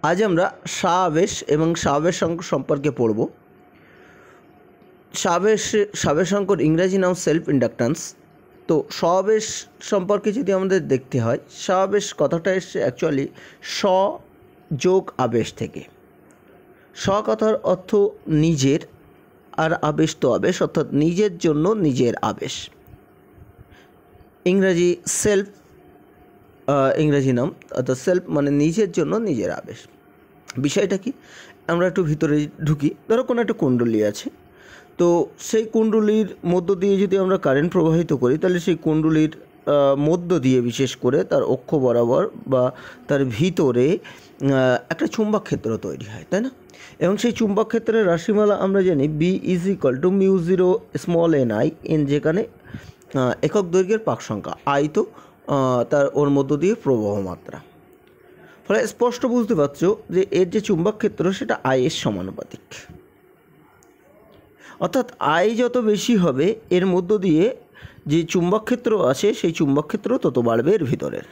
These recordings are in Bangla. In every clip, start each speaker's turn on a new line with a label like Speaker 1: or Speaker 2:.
Speaker 1: आज আমরা স্বাবেশ এবং স্বাবেশাঙ্ক সম্পর্কে পড়ব। স্বাবেশাঙ্কর ইংরেজি নাম সেলফ ইন্ডাকট্যান্স। তো স্বাবেশ সম্পর্কে যদি আমাদের দেখতে হয়, স্বাবেশ কথাটা এসছে অ্যাকচুয়ালি স্ব যোগ আবেশ থেকে। স্ব কথার অর্থ নিজের, আর আবেশ তো আবেশ, অর্থাৎ নিজের জন্য নিজের আবেশ। ইংরাজি সেলফ, ইংরাজি নাম, অর্থাৎ সেলফ মানে নিজের জন্য নিজের আবেশ। বিষয়টা কি, আমরা একটু ভিতরে ঢুকি। ধরো কোনো একটা কুণ্ডলী আছে, তো সেই কুণ্ডলীর মধ্য দিয়ে যদি আমরা কারেন্ট প্রবাহিত করি, তাহলে সেই কুণ্ডলীর মধ্য দিয়ে বিশেষ করে তার অক্ষ বরাবর বা তার ভিতরে একটা চুম্বক ক্ষেত্র তৈরি হয়, তাই না? এবং সেই চুম্বক ক্ষেত্রের রাশিমালা আমরা জানি B = μ0 n, যেখানে একক দৈর্ঘ্যের পাক সংখ্যা I তো তার ওর মধ্য দিয়ে প্রবাহ মাত্রা। ফলে স্পষ্ট বুঝতে পারছো যে এর যে চুম্বক ক্ষেত্র সেটা I এর সমানুপাতিক, অর্থাৎ I যত বেশি হবে এর মধ্য দিয়ে যে চুম্বক ক্ষেত্র আছে সেই চুম্বক ক্ষেত্র তত বাড়বে এর ভিতরের।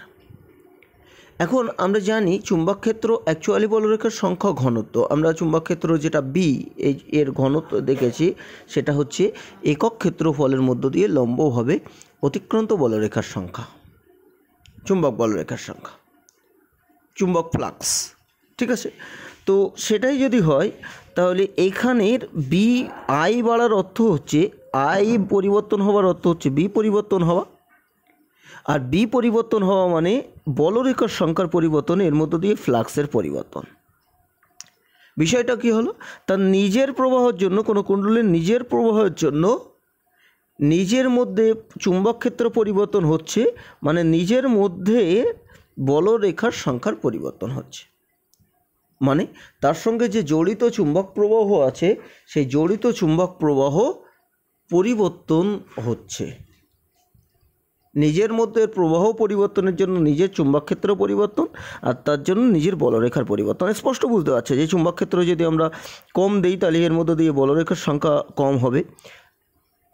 Speaker 1: এখন আমরা জানি চুম্বক ক্ষেত্র অ্যাকচুয়ালি বলরেখার সংখ্যা ঘনত্ব। আমরা চুম্বক ক্ষেত্র যেটা B এর ঘনত্ব দেখেছি, সেটা হচ্ছে একক ক্ষেত্রফলের মধ্য দিয়ে লম্বভাবে অতিক্রান্ত বলরেখার সংখ্যা, চুম্বক বলরেখার সংখ্যা, চুম্বক ফ্লাক্স, ঠিক আছে? তো সেটাই যদি হয় তাহলে এখানের I বাড়ার অর্থ হচ্ছে, I পরিবর্তন হওয়ার অর্থ হচ্ছে B পরিবর্তন হওয়া, আর B পরিবর্তন হওয়া মানে বলরেখার সংখ্যার পরিবর্তন, এর মধ্য দিয়ে ফ্লাক্সের পরিবর্তন। বিষয়টা কি হলো, তার নিজের প্রবাহের জন্য, কোনো কুণ্ডলীর নিজের প্রবাহের জন্য নিজের মধ্যে চুম্বক ক্ষেত্র পরিবর্তন হচ্ছে, মানে নিজের মধ্যে বলরেখার সংখ্যার পরিবর্তন হচ্ছে, মানে তার সঙ্গে যে জড়িত চুম্বক প্রবাহ আছে সেই জড়িত চুম্বক প্রবাহ পরিবর্তন হচ্ছে। নিজের মধ্যে প্রবাহ পরিবর্তনের জন্য নিজের চুম্বক ক্ষেত্র পরিবর্তন, আর তার জন্য নিজের বলরেখার পরিবর্তন। স্পষ্ট বুঝতে পারছে যে চুম্বক ক্ষেত্র যদি আমরা কম দিই তাহলে এর মধ্য দিয়ে বলরেখার সংখ্যা কম হবে,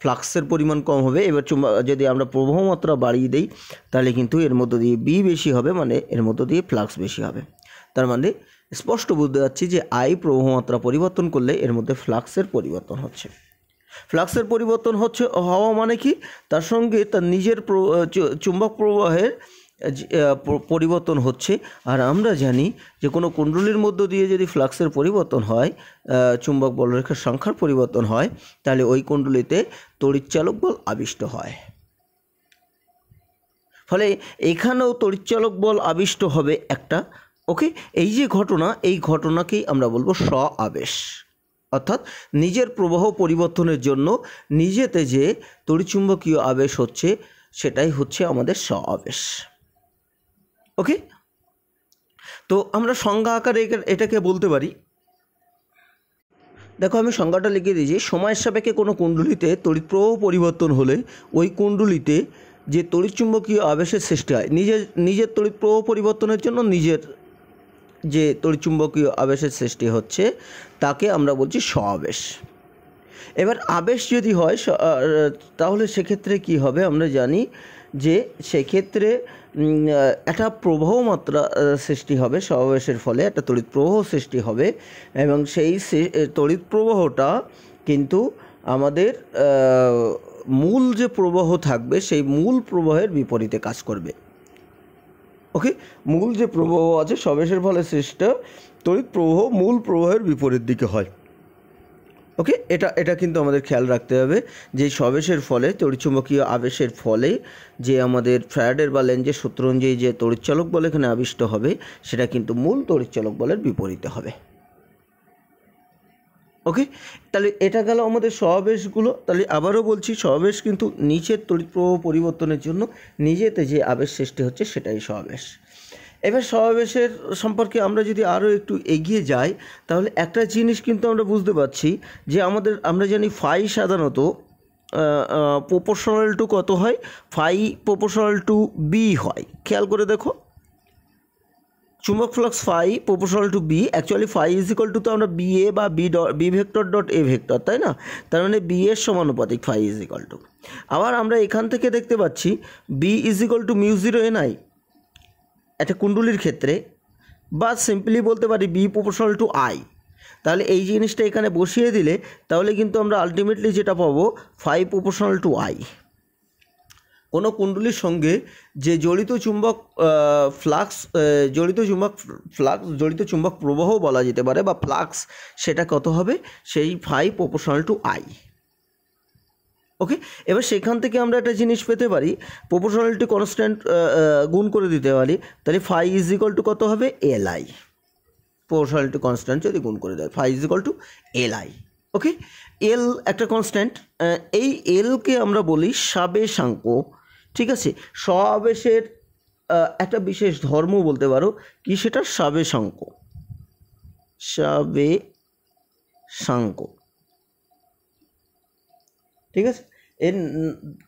Speaker 1: ফ্লাক্সের পরিমাণ কম হবে। এবার যদি আমরা প্রবাহ মাত্রা বাড়িয়ে দিই তাহলে কিন্তু এর মধ্য দিয়ে B বেশি হবে, মানে এর মধ্য দিয়ে ফ্লাক্স বেশি হবে। তার মানে স্পষ্ট বুঝতে পারছি যে I প্রবাহ মাত্রা পরিবর্তন করলে এর মধ্যে ফ্লাক্সের পরিবর্তন হচ্ছে। ফ্লাক্সের পরিবর্তন হওয়া মানে কি, তার সঙ্গে তার নিজের চুম্বক প্রবাহের পরিবর্তন হচ্ছে। আর আমরা জানি যে কোনো কুণ্ডলীর মধ্য দিয়ে যদি ফ্লাক্সের পরিবর্তন হয়, চুম্বক বলরেখার সংখ্যার পরিবর্তন হয়, তাহলে ওই কুণ্ডলীতে তড়িৎচালক বল আবিষ্ট হয়। ফলে এখানেও তড়িৎচালক বল আবিষ্ট হবে একটা। ওকে, এই যে ঘটনা, এই ঘটনাকেই আমরা বলবো স্ব আবেশ, অর্থাৎ নিজের প্রবাহ পরিবর্তনের জন্য নিজেতে যে তড়িৎচুম্বকীয় আবেশ হচ্ছে সেটাই হচ্ছে আমাদের স্ব আবেশ। ওকে, তো আমরা সংজ্ঞা আকারে এটাকে বলতে পারি। দেখো আমি সংজ্ঞাটা লিখে দিয়েছি। সময়ের সাপেক্ষে কোনো কুণ্ডলীতে তড়িৎ প্রবাহ পরিবর্তন হলে ওই কুণ্ডলীতে যে তড়িৎচুম্বকীয় আবেশের সৃষ্টি হয়, নিজের তড়িৎ প্রবাহ পরিবর্তনের জন্য নিজের যে তড়িৎচুম্বকীয় আবেশের সৃষ্টি হচ্ছে তাকে আমরা বলছি স্ব আবেশ। এবার আবেশ যদি হয় তাহলে সেক্ষেত্রে কি হবে, আমরা জানি যে সেক্ষেত্রে একটা প্রবাহ মাত্রা সৃষ্টি হবে, স্ব-আবেশের ফলে একটা তড়িৎ প্রবাহ সৃষ্টি হবে, এবং সেই তড়িৎ প্রবাহটা কিন্তু আমাদের মূল যে প্রবাহ থাকবে সেই মূল প্রবাহের বিপরীতে কাজ করবে। ওকে, মূল যে প্রবাহ আছে স্ব-আবেশের ফলে সৃষ্ট তড়িৎ প্রবাহ মূল প্রবাহের বিপরীত দিকে হয়। ওকে, এটা কিন্তু আমাদের খেয়াল রাখতে হবে যে স্ব-আবেশের ফলে তড়িৎচুম্বকীয় আবেশের ফলে যে আমাদের ফ্যারাডের বা লেঞ্জের সূত্র অনুযায়ী যে তড়িৎচালক বল এখানে আবিষ্ট হবে সেটা কিন্তু মূল তড়িৎচালক বলের বিপরীতে হবে। ওকে, তাহলে এটা গেল আমাদের স্ব-আবেশগুলো। তাহলে আবারও বলছি, স্ব-আবেশ কিন্তু নিচের তড়িৎ প্রবাহ পরিবর্তনের জন্য নিজেতে যে আবেশ সৃষ্টি হচ্ছে সেটাই স্ব-আবেশ। এবার স্ব-আবেশের সম্পর্কে আমরা যদি আরও একটু এগিয়ে যাই তাহলে একটা জিনিস কিন্তু আমরা বুঝতে পারছি যে আমরা জানি ফাই সাধারণত প্রপোর্শনাল টু কত হয়, ফাই প্রপোর্শনাল টু B হয়। খেয়াল করে দেখো, চুম্বক flux phi proportional to B, actually phi = তো আমরা BA বা B vector dot A vector, তাই না? তার মানে B এর সমানুপাতিক ফাই = আবার আমরা এখান থেকে দেখতে পাচ্ছি B = μ0 ni। একটা কুণ্ডলীর ক্ষেত্রে বা সিম্পলি বলতে পারি বি প্রপোর্শনাল টু আই। তাহলে এই জিনিসটা এখানে বসিয়ে দিলে তাহলে কিন্তু আমরা আলটিমেটলি যেটা পাবো 5 প্রপোর্শনাল টু আই। কোনো কুণ্ডলীর সঙ্গে যে জড়িত চুম্বক ফ্লাক্স জড়িত চুম্বক প্রবাহ বলা যেতে পারে বা ফ্লাক্স, সেটা কত হবে, সেই 5 প্রপোর্শনাল টু আই। ওকে, এবার সেখান থেকে আমরা একটা জিনিস পেতে পারি, প্রপোর্শনালিটি কনস্ট্যান্ট গুণ করে দিতে পারি, তাহলে 5 ইজ ইকুয়াল টু কত হবে, এল আই। প্রপোর্শনালিটি কনস্ট্যান্ট যদি গুণ করে দেয় 5 is equal to L I. Okay, L একটা কনস্ট্যান্ট, এই এলকে আমরা বলি সাবেশাঙ্ক। ঠিক আছে, সবেশের একটা বিশেষ ধর্ম বলতে পারো কি, সেটা সাবেশাঙ্ক। সাবেশাঙ্ক, ঠিক আছে, এর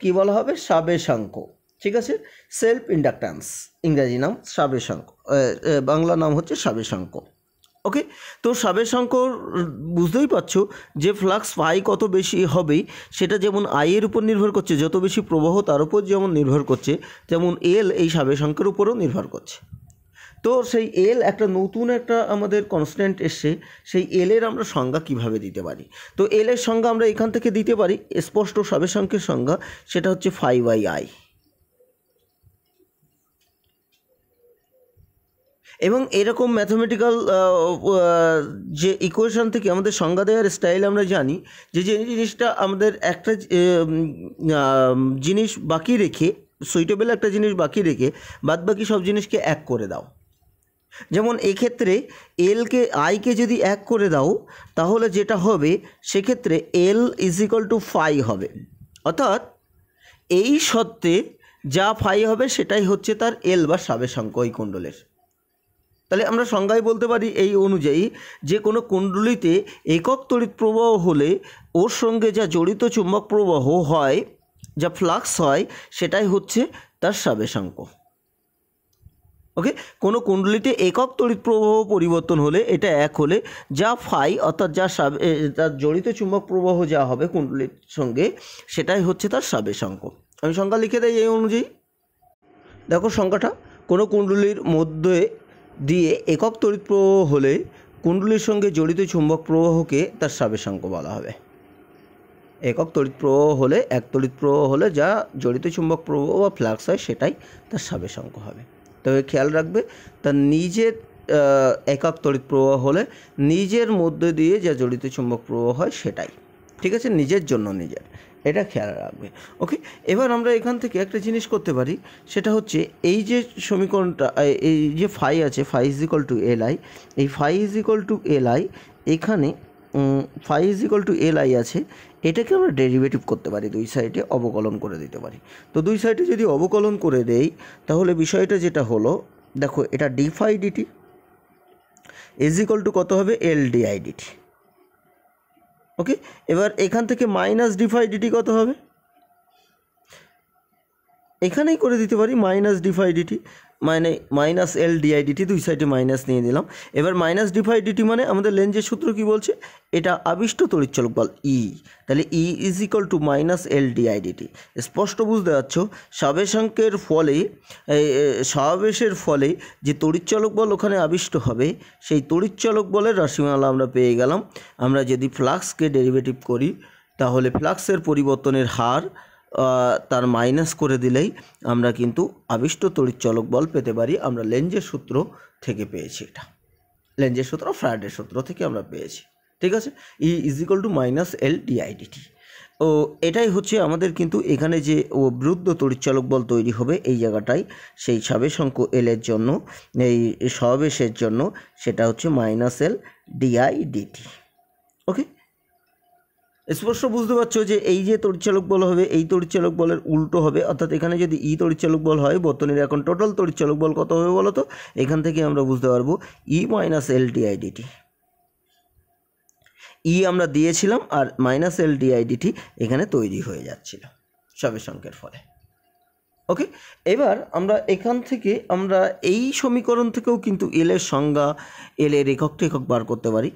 Speaker 1: কী বলা হবে, সাবেশাঙ্ক। ঠিক আছে, সেলফ ইন্ডাকট্যান্স ইংরাজি নাম সাবেশাঙ্ক, বাংলা নাম হচ্ছে সাবেশাঙ্ক। ওকে, তো সাবেশাঙ্ক বুঝতেই পারছো যে ফ্লাক্স পাই কত বেশি হবে সেটা যেমন আইয়ের উপর নির্ভর করছে, যত বেশি প্রবাহ তার উপর যেমন নির্ভর করছে, তেমন এল এই সাবেশাঙ্কের উপরও নির্ভর করছে। তো সেই এল একটা নতুন একটা আমাদের কনস্ট্যান্ট এসছে, সেই এলের আমরা সংজ্ঞা কিভাবে দিতে পারি। তো এলের সংজ্ঞা আমরা এখান থেকে দিতে পারি, স্পষ্ট সাবেশাঙ্কের সংজ্ঞা, সেটা হচ্ছে 5/I। এবং এরকম ম্যাথমেটিক্যাল যে ইকুয়েশন থেকে আমাদের সংজ্ঞা দেওয়ার স্টাইল আমরা জানি যে জিনিসটা আমাদের একটা জিনিস বাকি রেখে, সুইটেবল একটা জিনিস বাকি রেখে বাদ বাকি সব জিনিসকে এক করে দাও। যেমন এক্ষেত্রে এলকে আইকে যদি এক করে দাও তাহলে যেটা হবে সেক্ষেত্রে এল ইজ ইকুয়াল টু 5 হবে, অর্থাৎ এই সত্ত্বে যা 5 হবে সেটাই হচ্ছে তার এল বা সাবেশাঙ্ক ওই কুণ্ডলের। তাহলে আমরা সংজ্ঞায় বলতে পারি এই অনুযায়ী যে কোনো কুণ্ডলিতে একক তড়িৎ প্রবাহ হলে ওর সঙ্গে যা জড়িত চুম্বক প্রবাহ হয়, যা ফ্লাক্স হয়, সেটাই হচ্ছে তার সাবেশাঙ্ক। ওকে, কোনো কুণ্ডলিতে একক তড়িৎ প্রবাহ পরিবর্তন হলে, এটা এক হলে যা ফাই অর্থাৎ তার জড়িত চুম্বক প্রবাহ যা হবে কুণ্ডলির সঙ্গে, সেটাই হচ্ছে তার সাবেশাঙ্ক। আমি সংজ্ঞা লিখে দেই এই অনুযায়ী। দেখো সংজ্ঞাটা, কোনো কুণ্ডলীর মধ্যে দিয়ে একক তড়িৎ প্রবাহ হলে কুণ্ডলীর সঙ্গে জড়িত চুম্বক প্রবাহকে তার সাবেশাঙ্ক বলা হবে। একক তড়িৎ প্রবাহ হলে, এক তড়িৎ প্রবাহ হলে যা জড়িত চুম্বক প্রবাহ বা ফ্লাক্স হয় সেটাই তার সাবেশাঙ্ক হবে। তবে খেয়াল রাখবে, তার নিজের একক তড়িৎ প্রবাহ হলে নিজের মধ্যে দিয়ে যা জড়িত চুম্বক প্রবাহ হয় সেটাই, ঠিক আছে, নিজের জন্য নিজের, এটা খেয়াল রাখবে। ওকে, এবার আমরা এখান থেকে একটা জিনিস করতে পারি, সেটা হচ্ছে এই যে সমীকরণটা, এই যে ফাই আছে, phi is equal to L I, এই phi is equal to L I, এখানে phi is equal to L I আছে, এটাকে আমরা ডেরিভেটিভ করতে পারি, দুই সাইডে অবকলন করে দিতে পারি। তো দুই সাইডে যদি অবকলন করে দেই তাহলে বিষয়টা যেটা হলো, দেখো এটা D phi DT is equal to কত হবে, L D I DT. Okay, এবার এখান থেকে মাইনাস ডি ফাই ডিটি কত হবে, এখানেই করে দিতে পারি মাইনাস ডি ফাই ডিটি, মানে মাইনাস এল ডিআই ডিটি, দুই সাইডে মাইনাস নিয়ে দিলাম। এবার মাইনাস ডি ফাই ডিটি মানে আমাদের লেঞ্জের সূত্র কি বলছে, এটা আবিষ্ট তড়িৎচলক বল ই, তাহলে E is equal to minus L DI DT. স্পষ্ট বুঝতে পারছ, সাবেশাঙ্কের ফলে, সমাবেশের ফলে যে তড়িৎচলক বল ওখানে আবিষ্ট হবে, সেই তড়িৎচলক বলের রাশিমালা আমরা পেয়ে গেলাম। আমরা যদি ফ্লাক্সকে ডেরিভেটিভ করি তাহলে ফ্লাক্সের পরিবর্তনের হার তার মাইনাস করে দিলেই আমরা কিন্তু আবিষ্ট তড়িৎচলক বল পেতে পারি। আমরা লেঞ্জের সূত্র থেকে পেয়েছি, এটা লেঞ্জের সূত্র, ফ্যারাডের সূত্র থেকে আমরা পেয়েছি, ঠিক আছে। E is equal to minus L DI DT. ও এটাই হচ্ছে আমাদের কিন্তু এখানে যে বিরুদ্ধ তড়িৎচলক বল তৈরি হবে এই জায়গাটায়, সেই সাবেশাঙ্ক এলের জন্য, এই সমাবেশের জন্য, সেটা হচ্ছে মাইনাস এল ডিআই ডিটি। ওকে, স্পষ্ট বুঝতে পারছো যে এই যে তড়িৎচলক বল হবে, এই তড়িৎচলক বলের উল্টো হবে, অর্থাৎ এখানে যদি ই তড়িৎচলক বল হয়, বর্তনীর এখন টোটাল তড়িৎচলক বল কত হবে বলো তো, এখান থেকে আমরা বুঝতে পারবো ই মাইনাস এল ডিআই ডিটি। ই আমরা দিয়েছিলাম আর মাইনাস এল ডিআই ডিটি এখানে তৈরি হয়ে যাচ্ছিল সাবেশাঙ্কের ফলে। ওকে, এবার আমরা এখান থেকে আমরা এই সমীকরণ থেকেও কিন্তু এলের সংজ্ঞা, এলের একক টেকক বার করতে পারি,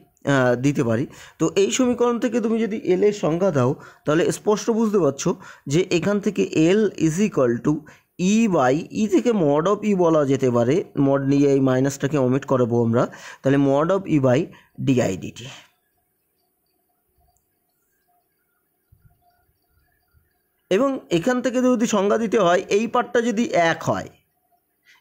Speaker 1: দিতে পারি। তো এই সমীকরণ থেকে তুমি যদি এলের সংজ্ঞা দাও তাহলে স্পষ্ট বুঝতে পারছো যে এখান থেকে L is equal to E by E থেকে মড অফ ই বলা যেতে পারে, মড নিয়ে এই মাইনাসটাকে ওমিট করবো আমরা, তাহলে mod of E by DI DT. এবং এখান থেকে যদি সংজ্ঞা দিতে হয়, এই পার্টটা যদি এক হয়,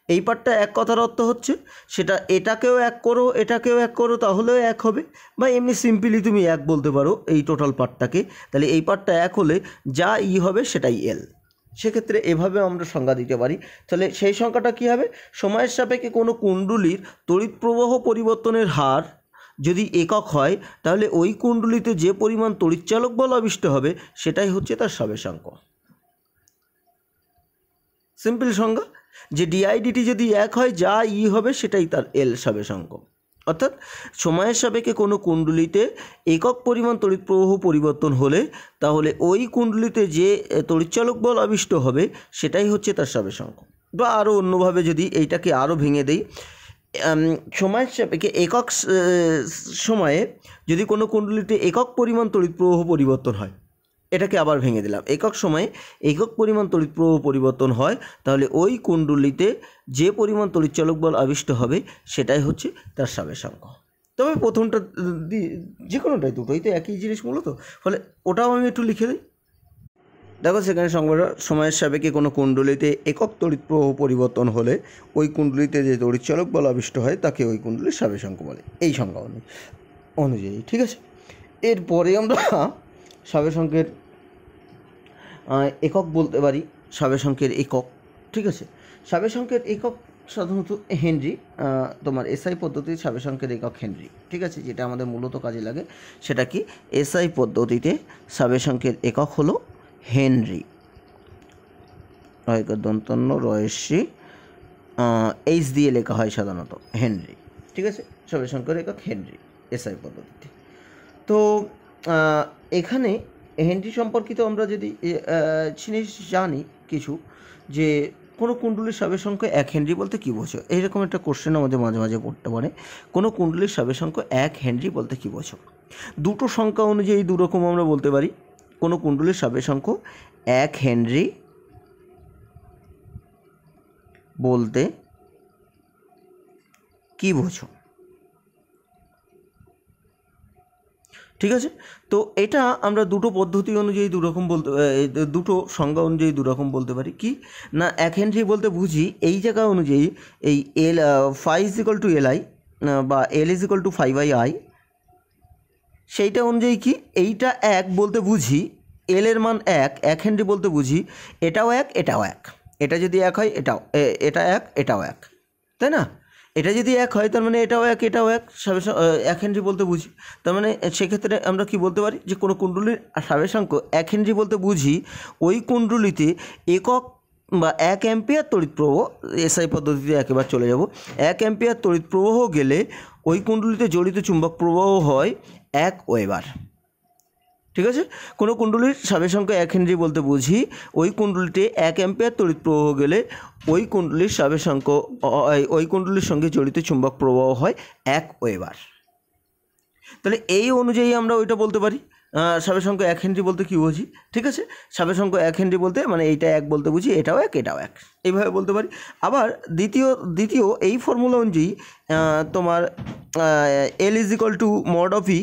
Speaker 1: এই পার্টটা এক কথার অর্থ হচ্ছে সেটা এটাকেও এক করো এটাকেও এক করো তাহলেও এক হবে, বা এমনি সিম্পলি তুমি এক বলতে পারো এই টোটাল পার্টটাকে। তাহলে এই পার্টটা এক হলে যা ই হবে সেটাই এল। সেক্ষেত্রে এভাবে আমরা সংজ্ঞা দিতে পারি। তাহলে সেই সংখ্যাটা কী হবে, সময়ের সাপেক্ষে কোনো কুণ্ডলীর তড়িৎ প্রবাহ পরিবর্তনের হার যদি একক হয়, তাহলে ওই কুণ্ডলীতে যে পরিমাণ তড়িৎচালক বল আবিষ্ট হবে সেটাই হচ্ছে তার সবেশাঙ্ক। সিম্পল সংজ্ঞা, যে ডিআইডিটি যদি এক হয় যা ই হবে সেটাই তার এল সবেশাঙ্ক। অর্থাৎ সময়ের সাপেক্ষে কোনো কুণ্ডলীতে একক পরিমাণ তড়িৎ প্রবাহ পরিবর্তন হলে তাহলে ওই কুণ্ডলীতে যে তড়িৎচালক বল আবিষ্ট হবে সেটাই হচ্ছে তার সবেশাঙ্ক। বা আরও অন্যভাবে যদি এইটাকে আরও ভেঙে দেই, সময়ের সাপেক্ষে একক সময়ে যদি কোনো কুণ্ডলীতে একক পরিমাণ তড়িৎ প্রবাহ পরিবর্তন হয়, এটাকে আবার ভেঙে দিলাম, একক সময়ে একক পরিমাণ তড়িৎ প্রবাহ পরিবর্তন হয় তাহলে ওই কুণ্ডলীতে যে পরিমাণ তড়িৎচালক বল আবিষ্ট হবে সেটাই হচ্ছে তার সবেশাঙ্ক। তবে প্রথমটা যে কোনোটাই, দুটোই তো একই জিনিস মূলত, ফলে ওটাও আমি একটু লিখে দিই। দেখো সেখানে সংজ্ঞাটা, সময়ের সাপেক্ষে কোনো কুণ্ডলীতে একক তড়িৎ প্রবাহ পরিবর্তন হলে ওই কুণ্ডলীতে যে তড়িৎচালক বল আবিষ্ট হয় তাকে ওই কুণ্ডলীর সবেশাঙ্ক বলে, এই সংজ্ঞা অনুযায়ী। ঠিক আছে, এরপরে আমরা সবেশাঙ্কের একক বলতে পারি, সবেশাঙ্কের একক। ঠিক আছে, সবেশাঙ্কের একক সাধারণত হেনরি, তোমার এসআই পদ্ধতির সবেশাঙ্কের একক হেনরি। ঠিক আছে, যেটা আমাদের মূলত কাজে লাগে সেটা কি, এসআই পদ্ধতিতে সবেশাঙ্কের একক হলো হেনরি, দন্তন্য রয়েসি এইচ দিয়ে লেখা হয় সাধারণত হেনরি। ঠিক আছে, সবেশাঙ্কের একক হেনরি এসআই পদ্ধতিতে। তো এখানে হেনরি সম্পর্কিত আমরা যদি জিনিস জানি কিছু, যে কোনো কুণ্ডলীর সবেশাঙ্ক এক হেনরি বলতে কী বোঝো, এইরকম একটা কোশ্চেন আমাদের মাঝে মাঝে পড়তে পারে, কোনো কুণ্ডলীর সবেশাঙ্ক এক হেনরি বলতে কী বোঝো। দুটো সংখ্যা অনুযায়ী দুরকম আমরা বলতে পারি। কোনো কুণ্ডলীর সবেশাঙ্ক এক হেনরি বলতে কী বোঝো। ঠিক আছে, তো এটা আমরা দুটো পদ্ধতি অনুযায়ী দুরকম বলতে, দুটো সংজ্ঞা অনুযায়ী দুরকম বলতে পারি। কি না, এক হেনরি বলতে বুঝি এই জায়গা অনুযায়ী এই L phi is equal to L I বা L is equal to phi by I, সেইটা অনুযায়ী কি এইটা এক বলতে বুঝি, এল এর মান এক হেনরি বলতে বুঝি এটাও এক এটাও এক, এটা যদি এক হয় এটা এক এটাও এক, তাই না? এটা যদি এক হয় তার মানে এটাও এক এটাও এক, এক হেনরি বলতে বুঝি। তার মানে সেক্ষেত্রে আমরা কি বলতে পারি, যে কোনো কুণ্ডলীর সবেশাঙ্ক এক হেনরি বলতে বুঝি ওই কুণ্ডলীতে একক বা 1 অ্যাম্পিয়ার তড়িৎ প্রবাহ, এসআই পদ্ধতিতে একেবারে চলে যাব, 1 অ্যাম্পিয়ার তড়িৎ প্রবাহ গেলে ওই কুণ্ডলীতে জড়িত চুম্বক প্রবাহ হয় 1 ওয়েবার। ঠিক আছে, কোনো কুণ্ডলীর সবেশাঙ্ক এক হেনরি বলতে বুঝি ওই কুণ্ডলীতে 1 অ্যাম্পিয়ার তড়িৎ প্রবাহ গেলে ওই কুণ্ডলীর সবেশাঙ্ক, ওই কুণ্ডলীর সঙ্গে জড়িত চুম্বক প্রবাহ হয় 1 ওয়েবার। তাহলে এই অনুযায়ী আমরা ওইটা বলতে পারি সবেশাঙ্ক এক হেনরি বলতে কী বুঝি। ঠিক আছে, সবেশাঙ্ক এক হেনরি বলতে মানে এইটা এক বলতে বুঝি এটাও এক এটাও এক, এইভাবে বলতে পারি। আবার দ্বিতীয় এই ফর্মুলা অনুযায়ী তোমার L is equal to mod of E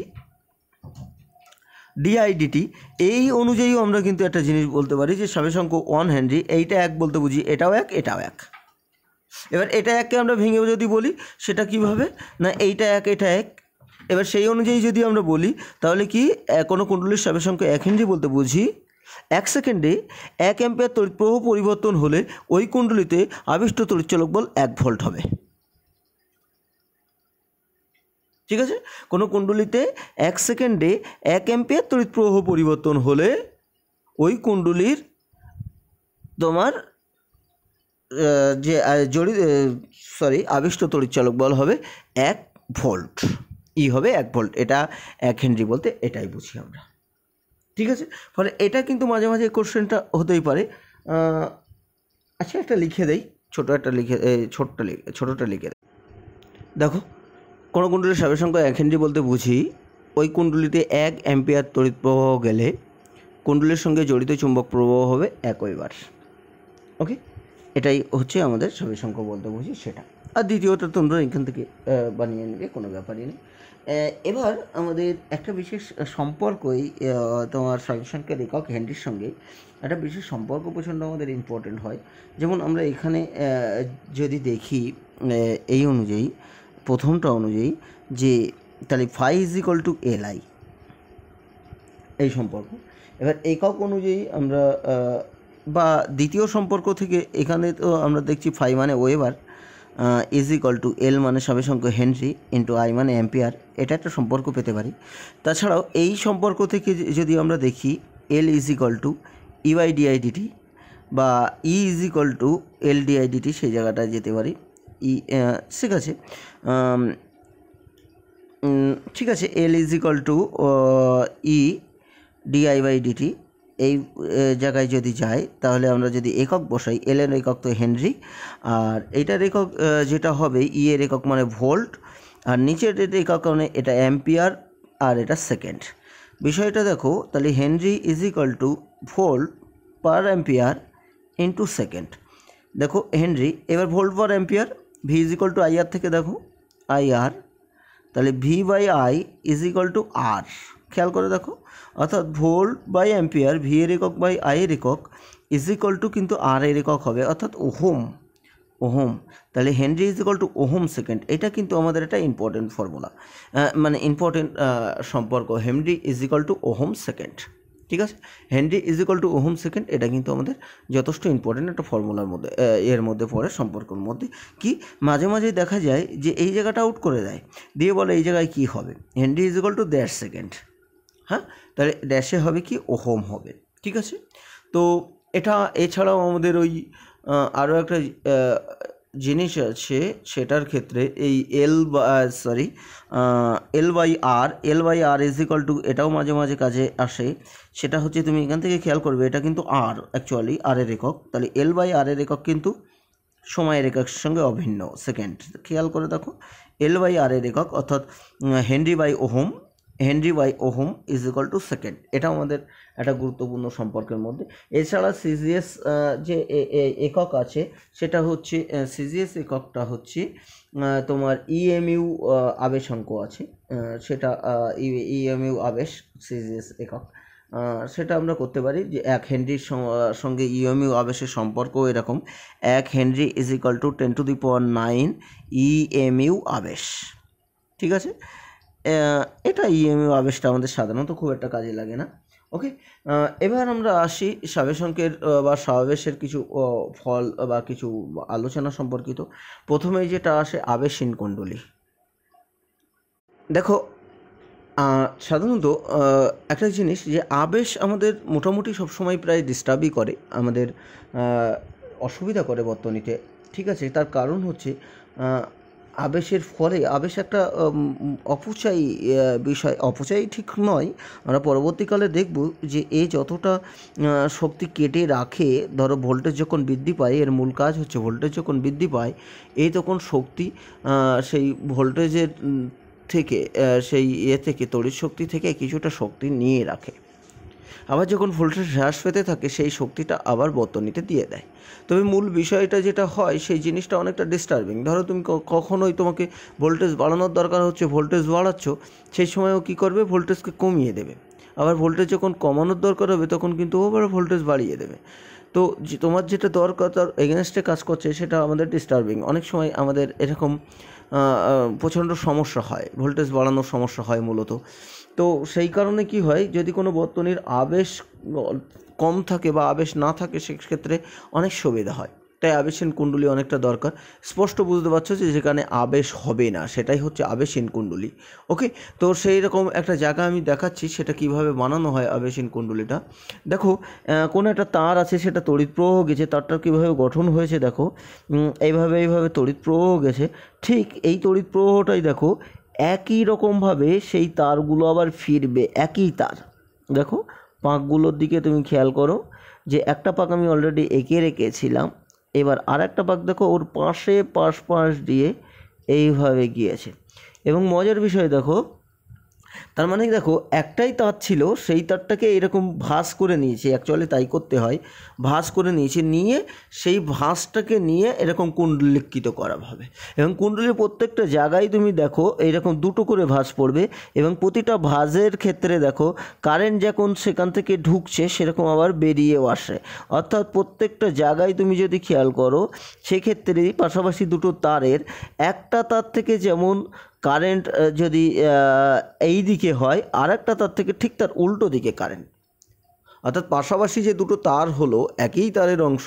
Speaker 1: DIDT, এই অনুযায়ীও আমরা কিন্তু একটা জিনিস বলতে পারি যে সবেশাঙ্ক 1 হেনরি, এইটা এক বলতে বুঝি এটাও এক এটাও এক। এবার এটা এককে আমরা ভেঙে যদি বলি সেটা কীভাবে না, এইটা এক এটা এক। এবার সেই অনুযায়ী যদি আমরা বলি তাহলে কি, কোনো কুণ্ডলীর সবেশাঙ্ক এক হেনরি বলতে বুঝি 1 সেকেন্ডে 1 অ্যাম্পিয়ার তড়িৎ প্রবাহ পরিবর্তন হলে ওই কুণ্ডলীতে আবিষ্ট তড়িৎচালক বল 1 ভোল্ট হবে। ঠিক আছে, কোনো কুণ্ডলীতে 1 সেকেন্ডে 1 অ্যাম্পিয়ার তড়িৎ প্রবাহ পরিবর্তন হলে ওই কুণ্ডলীর তোমার যে আবিষ্ট তড়িৎচালক বল হবে 1 ভোল্ট, ই হবে 1 ভোল্ট। এটা 1 হেনরি বলতে এটাই বুঝি আমরা। ঠিক আছে, ফলে এটা কিন্তু মাঝে মাঝে কোশ্চেনটা হতেই পারে। আচ্ছা, একটা লিখে দেই, ছোটোটা লিখে দেয়। দেখো, কোনো কুণ্ডলীর সবেশাঙ্ক 1 হেনরি বলতে বুঝি ওই কুণ্ডলীতে 1 অ্যাম্পিয়ার তড়িৎ প্রবাহ গেলে কুণ্ডলীর সঙ্গে জড়িত চুম্বক প্রবাহ হবে 1 ওয়েবার। ওকে, এটাই হচ্ছে আমাদের সবিসংখ্য বলতে বুঝি সেটা। আর দ্বিতীয়টা তোমরা এখান থেকে বানিয়ে নেবে, কোনো ব্যাপারই নেই। এবার আমাদের একটা বিশেষ সম্পর্কই তোমার সবিসংখ্যার একক হেনরির সঙ্গে একটা বিশেষ সম্পর্ক প্রচণ্ড আমাদের ইম্পর্টেন্ট হয়। যেমন আমরা এখানে যদি দেখি এই অনুযায়ী, প্রথমটা অনুযায়ী যে তাহলে phi is equal to LI, এই সম্পর্ক। এবার একক অনুযায়ী আমরা বা দ্বিতীয় সম্পর্ক থেকে এখানে তো আমরা দেখছি ফাই মানে ওয়েবার ইজ ইকুয়াল টু এল মানে সবিসংখ্য হেনরি ইন্টু আই মানে অ্যাম্পিয়ার, এটা একটা সম্পর্ক পেতে পারি। তাছাড়াও এই সম্পর্ক থেকে যদি আমরা দেখি L is equal to E by DI DT বা E is equal to L DI DT, সেই জায়গাটায় যেতে পারি। ঠিক আছে, ঠিক আছে, L is equal to E DI by DT, এই জায়গায় যদি যাই তাহলে আমরা যদি একক বসাই, এল এর একক তো হেনরি, আর এইটার একক যেটা হবে ই এর একক মানে ভোল্ট, আর নিচের একক মানে এটা অ্যাম্পিয়ার আর এটা সেকেন্ড। বিষয়টা দেখো, তাহলে henry is equal to volt per ampere into second. দেখো হেনরি, এবার volt per ampere, V is equal to IR থেকে দেখো আইআর, তাহলে V by I is equal to R, খেয়াল করে দেখো, অর্থাৎ ভোল্ট বাই অ্যাম্পিয়ার ভি এর একক বাই আই এর একক ইজ ইকুয়াল টু কিন্তু আর এর একক হবে, অর্থাৎ ওহম। তাহলে henry is equal two ohm second, এটা কিন্তু আমাদের একটা ইম্পর্টেন্ট ফর্মুলা, মানে ইম্পর্টেন্ট সম্পর্ক, Henry is equal two ohm second. ঠিক আছে, Henry is equal two ohm second, এটা কিন্তু আমাদের যথেষ্ট ইম্পর্টেন্ট একটা ফর্মুলার মধ্যে, এর মধ্যে পড়ে, সম্পর্কের মধ্যে। কি মাঝে মাঝে দেখা যায় যে এই জায়গাটা আউট করে দেয়, দিয়ে বলে এই জায়গায় কী হবে, Henry is equal to dash second. হ্যাঁ, তাহলে ড্যাশে হবে কি ওহম হবে। ঠিক আছে, তো এটা এছাড়াও আমাদের ওই আরও একটা জিনিস আছে, সেটার ক্ষেত্রে এই L by R is equal to, এটাও মাঝে মাঝে কাজে আসে। সেটা হচ্ছে তুমি এখান থেকে খেয়াল করবে, এটা কিন্তু আর অ্যাকচুয়ালি আর এর একক, তাহলে এল বাই আর এর একক কিন্তু সময়ের এককের সঙ্গে অভিন্ন, সেকেন্ড। খেয়াল করে দেখো, এল বাই আর এর একক অর্থাৎ henry by ohm is equal to second, এটা আমাদের একটা গুরুত্বপূর্ণ সম্পর্কের মধ্যে। এছাড়া সিজিএস যে একক আছে সেটা হচ্ছে, সিজিএস এককটা হচ্ছে তোমার ইএমইউ আবেশাঙ্ক আছে, সেটা ইএমইউ আবেশ সিজিএস একক, সেটা আমরা করতে পারি যে 1 হেনরির সঙ্গে ইএমইউ আবেশের সম্পর্ক এরকম, 1 henry is equal to 10⁹ EMU আবেশ। ঠিক আছে, এটা ইএমইউ আবেশটা আমাদের সাধারণত খুব একটা কাজে লাগে না। ওকে, এবার আমরা আসি সবিসংখ্যের বা সমাবেশের কিছু ফল বা কিছু আলোচনা সম্পর্কিত। প্রথমেই যেটা আসে আবেশহীন কুণ্ডলী। দেখো সাধারণত একটা জিনিস যে আবেশ আমাদের মোটামুটি সবসময় প্রায় ডিস্টার্বই করে, আমাদের অসুবিধা করে বর্তনীতে। ঠিক আছে, তার কারণ হচ্ছে আবেশের ফলে, আবেশ একটা অপচয় বিষয়, অপচয় ঠিক নয়, আমরা পরবর্তীকালে দেখব যে এ যতটা শক্তি কেটে রাখে, ধরো ভোল্টেজ যখন বৃদ্ধি পায়, এর মূল কাজ হচ্ছে ভোল্টেজ যখন বৃদ্ধি পায় এই তখন শক্তি সেই ভোল্টেজের থেকে, সেই থেকে তড়িৎ শক্তি থেকে কিছুটা শক্তি নিয়ে রাখে, আবার যখন ভোল্টেজ হ্রাস পেতে থাকে সেই শক্তিটা আবার বর্তনীতে দিয়ে দেয়। তবে মূল বিষয়টা যেটা হয় সেই জিনিসটা অনেকটা ডিস্টার্বিং। ধরো তুমি কখনোই তোমাকে ভোল্টেজ বাড়ানোর দরকার হচ্ছে, ভোল্টেজ বাড়াচ্ছ, সেই সময়ও কী করবে, ভোল্টেজকে কমিয়ে দেবে, আবার ভোল্টেজ যখন কমানোর দরকার হবে তখন কিন্তু আবার ভোল্টেজ বাড়িয়ে দেবে। তো তোমার যেটা দরকার তার এগেনস্টে কাজ করছে, সেটা আমাদের ডিস্টার্বিং। অনেক সময় আমাদের এরকম প্রচণ্ড সমস্যা হয়, ভোল্টেজ বাড়ানোর সমস্যা হয় মূলত। তো সেই কারণে কি হয়, যদি কোনো বর্তনীর আবেশ কম থাকে বা আবেশ না থাকে সেক্ষেত্রে অনেক সুবিধা হয়। তাই আবেশহীন কুণ্ডলী অনেকটা দরকার। স্পষ্ট বুঝতে পারছো যে যেখানে আবেশ হবে না সেটাই হচ্ছে আবেশহীন কুণ্ডলী। ওকে, তো সেই রকম একটা জায়গা আমি দেখাচ্ছি সেটা কিভাবে বানানো হয় আবেশহীন কুণ্ডলীটা। দেখো কোনো একটা তার আছে, সেটা তড়িৎ প্রবাহ গেছে, তারটা কীভাবে গঠন হয়েছে দেখো, এইভাবে তড়িৎ প্রবাহ গেছে। ঠিক এই তড়িৎ প্রবাহটাই দেখো একই রকমভাবে সেই তারগুলো আবার ফিরবে, একই তার। দেখো পাকগুলোর দিকে তুমি খেয়াল করো যে একটা পাক আমি অলরেডি এঁকে রেখেছিলাম, এবার আর একটা পাক দেখো ওর পাশ দিয়ে এইভাবে গিয়েছে। এবং মজার বিষয় দেখো, তার মানে দেখো একটাই তার ছিল, সেই তারটাকে এরকম ভাঁজ করে নিয়েছে, অ্যাকচুয়ালি তাই করতে হয়, ভাঁজ করে নিয়েছে, নিয়ে সেই ভাঁজটাকে নিয়ে এরকম কুণ্ডলিকৃত করা হবে। এবং কুণ্ডলীর প্রত্যেকটা জায়গায় তুমি দেখো এইরকম দুটো করে ভাঁজ পড়বে, এবং প্রতিটা ভাঁজের ক্ষেত্রে দেখো কারেন্ট যখন সেখান থেকে ঢুকছে সেরকম আবার বেরিয়েও আসে। অর্থাৎ প্রত্যেকটা জায়গায় তুমি যদি খেয়াল করো সেক্ষেত্রে পাশাপাশি দুটো তারের একটা তার থেকে যেমন কারেন্ট যদি এই দিকে হয়, আর একটা তার থেকে ঠিক তার উল্টো দিকে কারেন্ট, অর্থাৎ পাশাপাশি যে দুটো তার হলো একই তারের অংশ,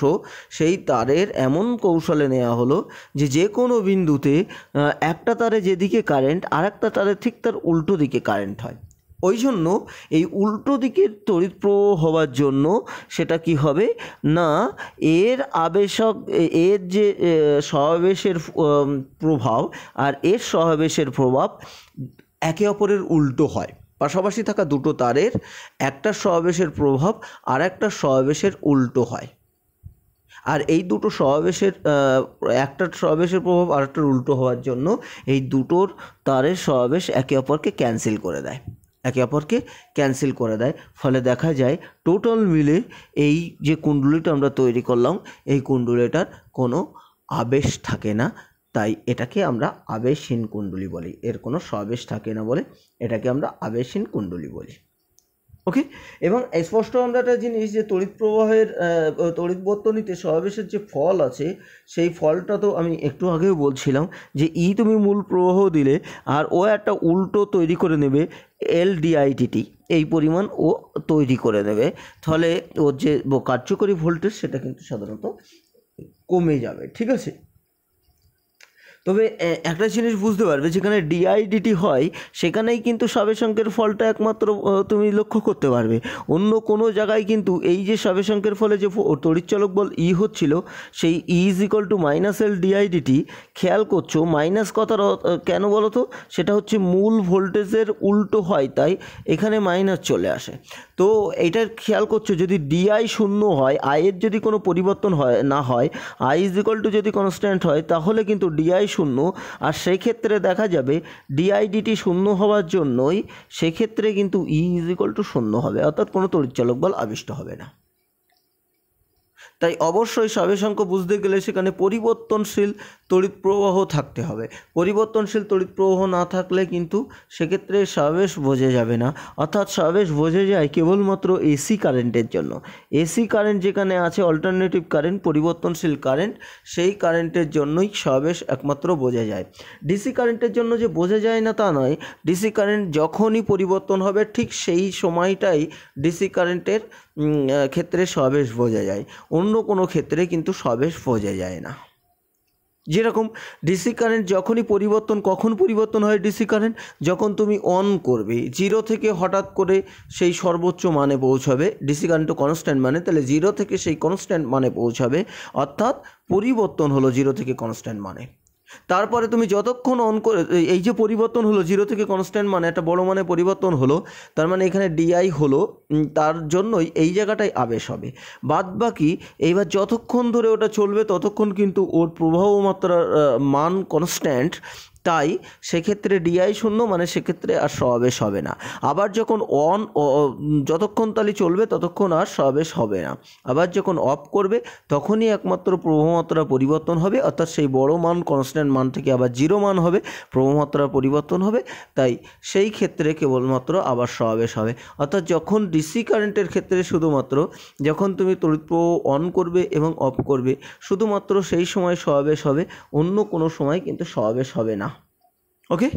Speaker 1: সেই তারের এমন কৌশলে নেওয়া হলো যে যে কোনো বিন্দুতে একটা তারে যেদিকে কারেন্ট আর একটা তারে ঠিক তার উল্টো দিকে কারেন্ট হয়। ওই জন্য এই উল্টো দিকের তড়িৎ প্রবাহ হওয়ার জন্য সেটা কি হবে না, এর আবেশক এর যে সহাবেশের প্রভাব আর এর সহাবেশের প্রভাব একে অপরের উল্টো হয়। পাশাপাশি থাকা দুটো তারের একটা সহাবেশের প্রভাব আর একটা সহাবেশের উল্টো হয়, আর এই দুটো সহাবেশের একটা সহাবেশের প্রভাব আর একটার উল্টো হওয়ার জন্য এই দুটোর তারের সহাবেশ একে অপরকে ক্যান্সেল করে দেয়, একে অপরকে ক্যান্সেল করে দেয়। ফলে দেখা যায় টোটাল মিলে এই যে কুণ্ডলীটা আমরা তৈরি করলাম এই কুণ্ডলীটার কোনো আবেশ থাকে না, তাই এটাকে আমরা আবেশহীন কুণ্ডলী বলি। এর কোনো সহাবেশ থাকে না বলে এটাকে আমরা আবেশহীন কুণ্ডলী বলি। ওকে, এবং স্পষ্ট আমরা একটা জিনিস যে তড়িৎ প্রবাহের তড়িৎ বর্তনীতে সহাবেশের যে ফল আছে সেই ফলটা তো আমি একটু আগেও বলছিলাম যে ই তুমি মূল প্রবাহ দিলে আর ও একটা উল্টো তৈরি করে নেবে LdIdt, এই পরিমাণ ও তৈরি করে নেবে, ফলে ওর যে কার্যকরী ভোল্টেজ সেটা কিন্তু সাধারণত কমে যাবে। ঠিক আছে, তবে একটা জিনিস বুঝতে পারবে যেখানে DIdt হয় সেখানেই কিন্তু সবেশাঙ্কের ফলটা একমাত্র তুমি লক্ষ্য করতে পারবে। অন্য কোনো জায়গায় কিন্তু এই যে সবেশাঙ্কের ফলে যে তড়িৎচলক বল ই হচ্ছিল সেই E = LdIdt, খেয়াল করছো মাইনাস কথার কেন বলো তো, সেটা হচ্ছে মূল ভোল্টেজের উল্টো হয় তাই এখানে মাইনাস চলে আসে। তো এইটার খেয়াল করছো যদি DI শূন্য হয়, আয়ের যদি কোনো পরিবর্তন হয় না হয়, I যদি কনস্ট্যান্ট হয় তাহলে কিন্তু DI শূন্য, আর সেই ক্ষেত্রে দেখা যাবে DIdt শূন্য হওয়ার জন্যই সেক্ষেত্রে কিন্তু E শূন্য হবে, অর্থাৎ কোনো তড়িৎচলক বল আবিষ্ট হবে না। তাই অবশ্যই সবেশাঙ্ক বুঝতে গেলে সেখানে পরিবর্তনশীল তড়িৎ প্রবাহ থাকতে হবে। পরিবর্তনশীল তড়িৎ প্রবাহ না থাকলে কিন্তু সেক্ষেত্রে সবেশ বোঝা যাবে না, অর্থাৎ সবেশ বোঝা যায় কেবলমাত্র এসি কারেন্টের জন্য। এসি কারেন্ট যেখানে আছে অল্টারনেটিভ কারেন্ট, পরিবর্তনশীল কারেন্ট, সেই কারেন্টের জন্যই সবেশ একমাত্র বোঝা যায়। ডিসি কারেন্টের জন্য যে বোঝা যায় না তা নয়, ডিসি কারেন্ট যখনই পরিবর্তন হবে ঠিক সেই সময়টাই ডিসি কারেন্টের ক্ষেত্রে সবেশ বোঝা যায়, অন্য কোনো ক্ষেত্রে কিন্তু সবেশ বোঝা যায় না। যেরকম ডিসি কারেন্ট যখনই পরিবর্তন, কখন পরিবর্তন হয় ডিসি কারেন্ট, যখন তুমি অন করবে 0 থেকে হঠাৎ করে সেই সর্বোচ্চ মানে পৌঁছাবে, ডিসি কারেন্ট তো কনস্ট্যান্ট মানে, তাহলে 0 থেকে সেই কনস্ট্যান্ট মানে পৌঁছাবে, অর্থাৎ পরিবর্তন হলো 0 থেকে কনস্ট্যান্ট মানে। তারপরে তুমি যতক্ষণ অন করে এই যে পরিবর্তন হলো 0 থেকে কনস্ট্যান্ট মানে একটা বড় মানে পরিবর্তন হলো, তার মানে এখানে DI হলো, তার জন্যই এই জায়গাটায় আবেশ হবে। বাদ বাকি এইবার যতক্ষণ ধরে ওটা চলবে ততক্ষণ কিন্তু ওর প্রবাহ মাত্রার মান কনস্ট্যান্ট, তাই সেক্ষেত্রে DI শূন্য মানে সেক্ষেত্রে আর সহাবেশ হবে না। আবার যখন অন যতক্ষণ তালি চলবে ততক্ষণ আর সহাবেশ হবে না, আবার যখন অফ করবে তখনই একমাত্র প্রবাহমাত্রা পরিবর্তন হবে, অর্থাৎ সেই বড় মান কনস্ট্যান্ট মান থেকে আবার 0 মান হবে, প্রবাহমাত্রা পরিবর্তন হবে, তাই সেই ক্ষেত্রে কেবলমাত্র আবার সহাবেশ হবে। অর্থাৎ যখন ডিসি কারেন্টের ক্ষেত্রে শুধুমাত্র যখন তুমি তড়িৎ প্রবাহ অন করবে এবং অফ করবে শুধুমাত্র সেই সময় সহাবেশ হবে, অন্য কোনো সময় কিন্তু সহাবেশ হবে না। ওকে,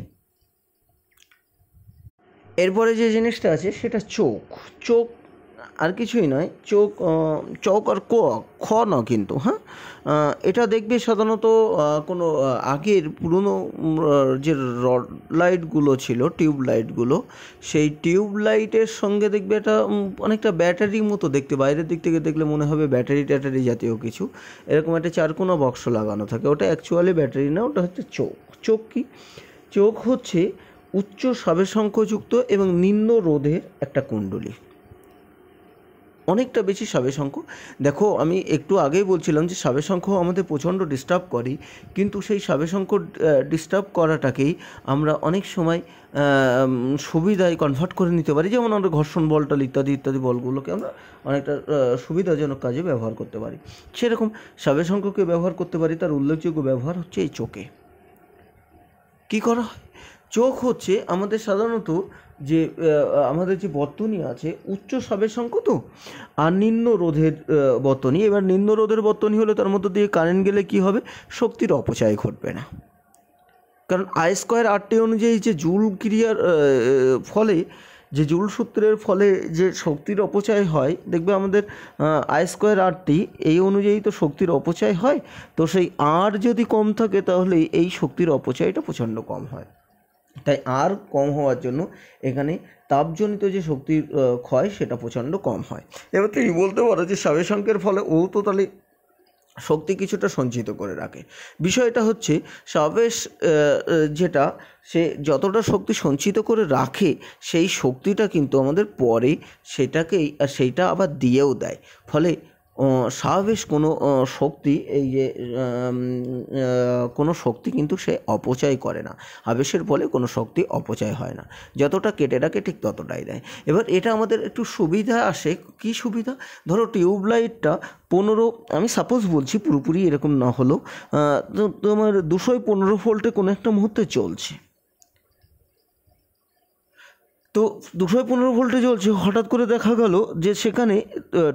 Speaker 1: এরপরে যে জিনিসটা আছে সেটা চোখ। চোখ আর কিছুই নয়, চোখ আর খ না কিন্তু, হ্যাঁ, এটা দেখবে সাধারণত কোনো আগের পুরনো যে রড লাইটগুলো ছিল, টিউব লাইটগুলো, সেই টিউব লাইটের সঙ্গে দেখবে এটা অনেকটা ব্যাটারির মতো দেখতে, বাইরের দিক থেকে দেখলে মনে হবে ব্যাটারি ট্যাটারি জাতীয় কিছু, এরকম একটা চারকোনা বক্স লাগানো থাকে, ওটা অ্যাকচুয়ালি ব্যাটারি না, ওটা হচ্ছে চোখ। চোখ কি? চোখ হচ্ছে উচ্চ সবেশাঙ্কযুক্ত এবং নিম্ন রোধের একটা কুণ্ডলী। অনেকটা বেশি সাবেশাঙ্ক। দেখো আমি একটু আগেই বলছিলাম যে সাবেশাঙ্ক আমাদের প্রচণ্ড ডিস্টার্ব করে, কিন্তু সেই সাবেশাঙ্ক ডিস্টার্ব করাটাকেই আমরা অনেক সময় সুবিধায় কনভার্ট করে নিতে পারি। যেমন আমরা ঘর্ষণ বল টল ইত্যাদি ইত্যাদি বলগুলোকে আমরা অনেকটা সুবিধাজনক কাজে ব্যবহার করতে পারি। সেরকম সাবেশাঙ্ককে ব্যবহার করতে পারি। তার উল্লেখযোগ্য ব্যবহার হচ্ছে এই চোখে। কী করা হয়? চোখ হচ্ছে আমাদের সাধারণত যে আমাদের যে বর্তনী আছে উচ্চ সাবেশাঙ্ক তো, আর নিম্ন রোধের বর্তনী। এবার নিম্ন রোধের বর্তনী হলে তার মধ্যে দিয়ে কারেন্ট গেলে কি হবে? শক্তির অপচয় ঘটবে না, কারণ I²RT অনুযায়ী যে জুল ক্রিয়ার ফলে, যে জুল সূত্রের ফলে যে শক্তির অপচয় হয়, দেখবে আমাদের I²RT এই অনুযায়ী তো শক্তির অপচয় হয়। তো সেই আর যদি কম থাকে তাহলে এই শক্তির অপচয়টা প্রচণ্ড কম হয়। তাই আর কম হওয়ার জন্য এখানে তাপজনিত যে শক্তির ক্ষয় সেটা প্রচণ্ড কম হয়। এবার তুমি বলতে পারো যে সাবেশাঙ্কের ফলে ও তো তাহলে শক্তি কিছুটা সঞ্চিত করে রাখে। বিষয়টা হচ্ছে সাবেশ যেটা সে যতটা শক্তি সঞ্চিত করে রাখে সেই শক্তিটা কিন্তু আমাদের পরে সেইটা আবার দিয়েও দেয়। ফলে সাবেশ কোনো শক্তি কোনো শক্তি কিন্তু সে অপচয় করে না। আবেশের ফলে কোনো শক্তি অপচয় হয় না, যতটা কেটে রাখে ঠিক ততটাই দেয়। এবার এটা আমাদের একটু সুবিধা আসে। কি সুবিধা? ধরো টিউবলাইটটা 15, আমি সাপোজ বলছি, পুরোপুরি এরকম না হলেও তোমার 215 ভোল্টে কোনো একটা মুহূর্তে চলছে। তো 215 ভোল্টে চলছে, হঠাৎ করে দেখা গেল যে সেখানে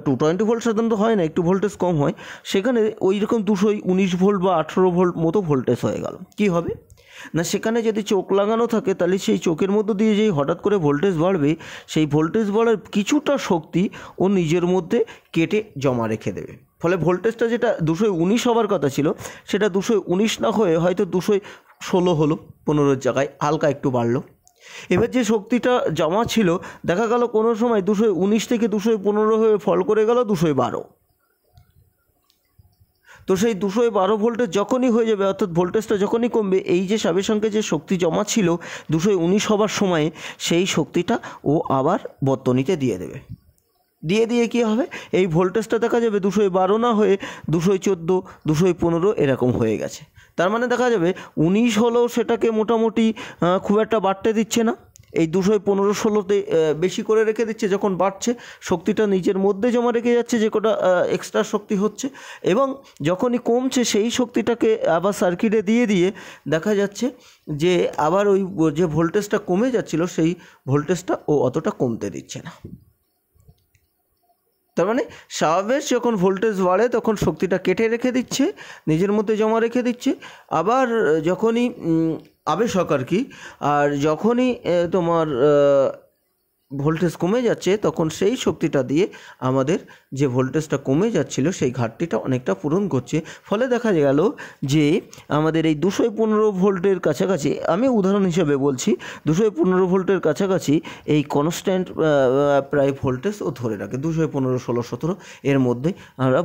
Speaker 1: 220 ভোল্ট সাধারণত হয় না, একটু ভোল্টেজ কম হয়, সেখানে ওই রকম 219 ভোল্ট বা 18 ভোল্ট মতো ভোল্টেজ হয়ে গেল। কি হবে না, সেখানে যদি চোখ লাগানো থাকে তাহলে সেই চোখের মধ্যে দিয়ে যেই হঠাৎ করে ভোল্টেজ বাড়বে, সেই ভোল্টেজ বাড়ার কিছুটা শক্তি ও নিজের মধ্যে কেটে জমা রেখে দেবে। ফলে ভোল্টেজটা যেটা 219 হওয়ার কথা ছিল সেটা 219 না হয়ে হয়তো 216 হলো, 15 জায়গায় হালকা একটু বাড়লো। এবার যে শক্তিটা জমা ছিল দেখা গেল কোনো সময় 219 থেকে 215 হয়ে ফল করে গেল 212। তো সেই 212 ভোল্টেজ যখনই হয়ে যাবে, অর্থাৎ ভোল্টেজটা যখনই কমবে, এই যে সাবেশাঙ্কে যে শক্তি জমা ছিল 219 হবার সময়ে, সেই শক্তিটা ও আবার বর্তনীতে দিয়ে দেবে। দিয়ে কী হবে? এই ভোল্টেজটা দেখা যাবে 212 না হয়ে 214, 215 এরকম হয়ে গেছে। তার মানে দেখা যাবে 19 হলেও সেটাকে মোটামুটি খুব একটা বাড়তে দিচ্ছে না, এই 215-16তে বেশি করে রেখে দিচ্ছে। যখন বাড়ছে শক্তিটা নিজের মধ্যে জমা রেখে যাচ্ছে, যে কটা এক্সট্রা শক্তি হচ্ছে, এবং যখনই কমছে সেই শক্তিটাকে আবার সার্কিটে দিয়ে দেখা যাচ্ছে যে আবার ওই যে ভোল্টেজটা কমে যাচ্ছিল সেই ভোল্টেজটা ও অতটা কমতে দিচ্ছে না। তার মানে সাবেশ যখন ভোল্টেজ বাড়ে তখন শক্তিটা কেটে রেখে দিচ্ছে, নিজের মধ্যে জমা রেখে দিচ্ছে। আবার যখনই আবেশক আর কি, আর যখনই তোমার ভোল্টেজ কমে যাচ্ছে তখন সেই শক্তিটা দিয়ে আমাদের যে ভোল্টেজটা কমে যাচ্ছিল সেই ঘাটতিটা অনেকটা পূরণ করছে। ফলে দেখা গেল যে আমাদের এই 215 ভোল্টের কাছাকাছি, আমি উদাহরণ হিসেবে বলছি, 215 ভোল্টের কাছাকাছি এই কনস্ট্যান্ট প্রায় ভোল্টেজ ও ধরে রাখে। 215, 16, 17 এর মধ্যে আমরা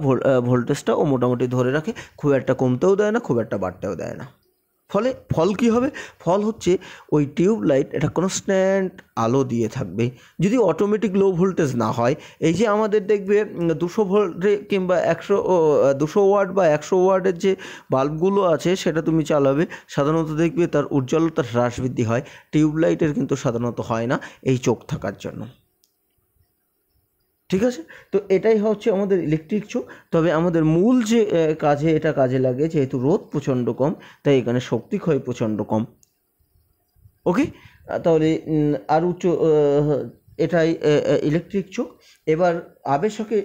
Speaker 1: ভোল্টেজটা ও মোটামুটি ধরে রাখে, খুব একটা কমতেও দেয় না, খুব একটা বাড়তেও দেয় না। ফল কী হবে? ফল হচ্ছে ওই টিউব লাইট এটা কনস্ট্যান্ট আলো দিয়ে থাকবে, যদি অটোমেটিক লো ভোল্টেজ না হয়। এই যে আমাদের দেখবে 200 ভোল্টে কিংবা 200 ওয়াট বা 100 ওয়াটের যে বাল্বগুলো আছে সেটা তুমি চালাবে, সাধারণত দেখবে তার উজ্জ্বলতার হ্রাস বৃদ্ধি হয়। টিউব লাইটের কিন্তু সাধারণত হয় না, এই চোখ থাকার জন্য। ঠিক আছে, তো এটাই হচ্ছে আমাদের ইলেকট্রিক চোখ। তবে আমাদের মূল যে এটা কাজে লাগে, যেহেতু রোধ প্রচণ্ড কম তাই এখানে শক্তি ক্ষয় প্রচণ্ড কম। ওকে, তাহলে আর উচ্চ এটাই ইলেকট্রিক চোখ। এবার আবেশকে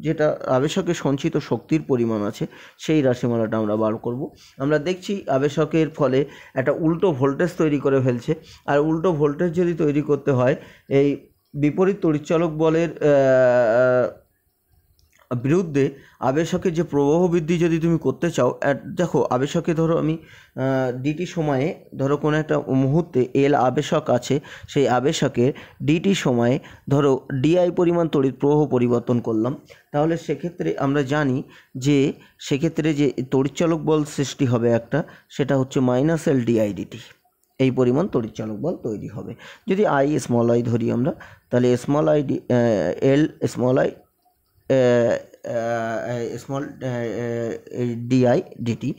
Speaker 1: যেটা আবেশকে সঞ্চিত শক্তির পরিমাণ আছে সেই রাশিমালাটা আমরা বার করব। আমরা দেখছি আবেশকের ফলে একটা উল্টো ভোল্টেজ তৈরি করে ফেলছে, আর উল্টো ভোল্টেজ যদি তৈরি করতে হয় এই বিপরীত তড়িৎচালক বলের বিরুদ্ধে আবেশকের যে প্রবাহ বৃদ্ধি যদি তুমি করতে চাও, দেখো আবেশকে ধরো আমি ডিটি সময়ে, ধরো কোনো একটা মুহূর্তে এল আবেশক আছে, সেই আবেশকের ডিটি সময়ে ধরো ডিআই পরিমাণ তড়িৎ প্রবাহ পরিবর্তন করলাম, তাহলে সেক্ষেত্রে আমরা জানি যে সেক্ষেত্রে যে তড়িৎচালক বল সৃষ্টি হবে একটা, সেটা হচ্ছে -L dI dt। এই পরিমাণ তড়িৎচালক বল তৈরি হবে। যদি আই স্মল আই ধরি আমরা, তাহলে small I L small I small DI DT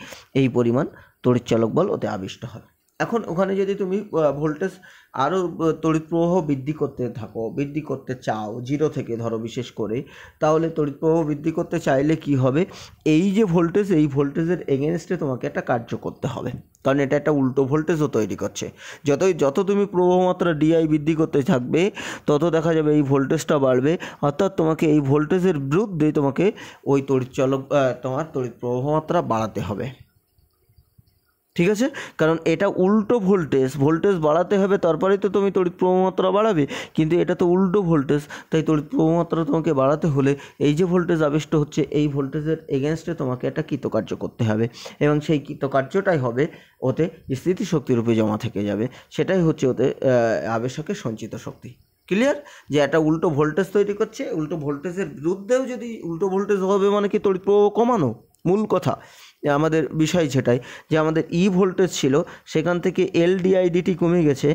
Speaker 1: এই পরিমাণ তড়িৎচালক বল ওতে আবিষ্ট হয়। এখন ওখানে যদি তুমি ভোল্টেজ আরও তড়িৎ প্রবাহ বৃদ্ধি করতে চাও 0 থেকে ধরো বিশেষ করে, তাহলে তড়িৎ প্রবাহ বৃদ্ধি করতে চাইলে কি হবে, এই যে ভোল্টেজ, এই ভোল্টেজের এগেনস্টে তোমাকে একটা কার্য করতে হবে, কারণ এটা একটা উল্টো ভোল্টেজও তৈরি করছে। যত তুমি প্রবাহ মাত্রা ডিআই বৃদ্ধি করতে থাকবে তত দেখা যাবে এই ভোল্টেজটা বাড়বে, অর্থাৎ তোমাকে এই ভোল্টেজের বিরুদ্ধে তোমাকে ওই তোমার তড়িৎ প্রবাহ মাত্রা বাড়াতে হবে। ঠিক আছে, কারণ এটা উল্টো ভোল্টেজ বাড়াতে হবে, তারপরেই তো তুমি তড়িৎ প্রবাহ মাত্রা বাড়াবে, কিন্তু এটা তো উল্টো ভোল্টেজ, তাই তড়িৎ প্রবাহ মাত্রা তোমাকে বাড়াতে হলে এই যে ভোল্টেজ আবিষ্ট হচ্ছে এই ভোল্টেজের এগেনস্টে তোমাকে একটা কৃতকার্য করতে হবে, এবং সেই কৃতকার্যটাই হবে ওতে স্থিতিশক্তিরূপে জমা থেকে যাবে, সেটাই হচ্ছে ওতে আবেশকের সঞ্চিত শক্তি। ক্লিয়ার, যে একটা উল্টো ভোল্টেজ তৈরি করছে, উল্টো ভোল্টেজের বিরুদ্ধেও যদি উল্টো ভোল্টেজ হবে মানে কি তড়িৎ প্রবাহ কমানো, মূল কথা আমাদের বিষয় সেটাই, যে আমাদের ই ভোল্টেজ ছিল সেখান থেকে এলডিআইডিটি কমে গেছে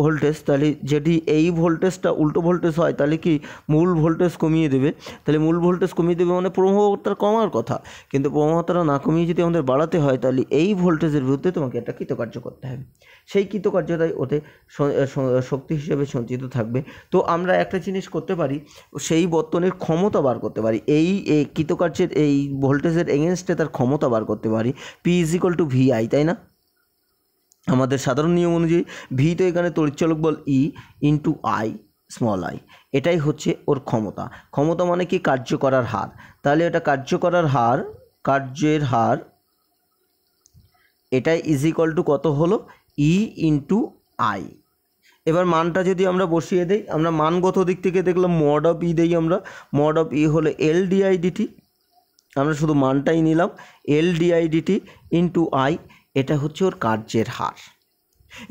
Speaker 1: ভোল্টেজ, তাহলে যদি এই ভোল্টেজটা উল্টো ভোল্টেজ হয় তাহলে কি মূল ভোল্টেজ কমিয়ে দেবে, তাহলে মূল ভোল্টেজ কমিয়ে দেবে মানে প্রবাহমাত্রা কমার কথা, কিন্তু প্রবাহমাত্রা না কমিয়ে যদি আমাদের বাড়াতে হয় তাহলে এই ভোল্টেজের বিরুদ্ধে তোমাকে একটা কৃতকার্য করতে হবে, সেই কৃতকার্যতাই ওতে শক্তি হিসেবে সঞ্চিত থাকবে। তো আমরা একটা জিনিস করতে পারি, সেই বর্তনীর ক্ষমতা বার করতে পারি, এই কৃতকার্যের এই ভোল্টেজের এগেনস্টে তার ক্ষমতা বার করতে পারি, পি = VI, তাই না? আমাদের সাধারণ নিয়ম অনুযায়ী ভি তো এখানে তড়িৎচালক বল ই ইন্টু আই স্মল আই, এটাই হচ্ছে ওর ক্ষমতা মানে কি কার্য করার হার, তাহলে এটা কার্যের হার এটাই = কত হলো ই ইন্টু আই। এবার মানটা যদি আমরা বসিয়ে দেই, আমরা মানগত দিক থেকে দেখলাম মড অফ ই দেই, আমরা মড অফ ই হলো LDIDT, আমরা শুধু মানটাই নিলাম LDIDT ইন্টু আই, এটা হচ্ছে ওর কার্যের হার।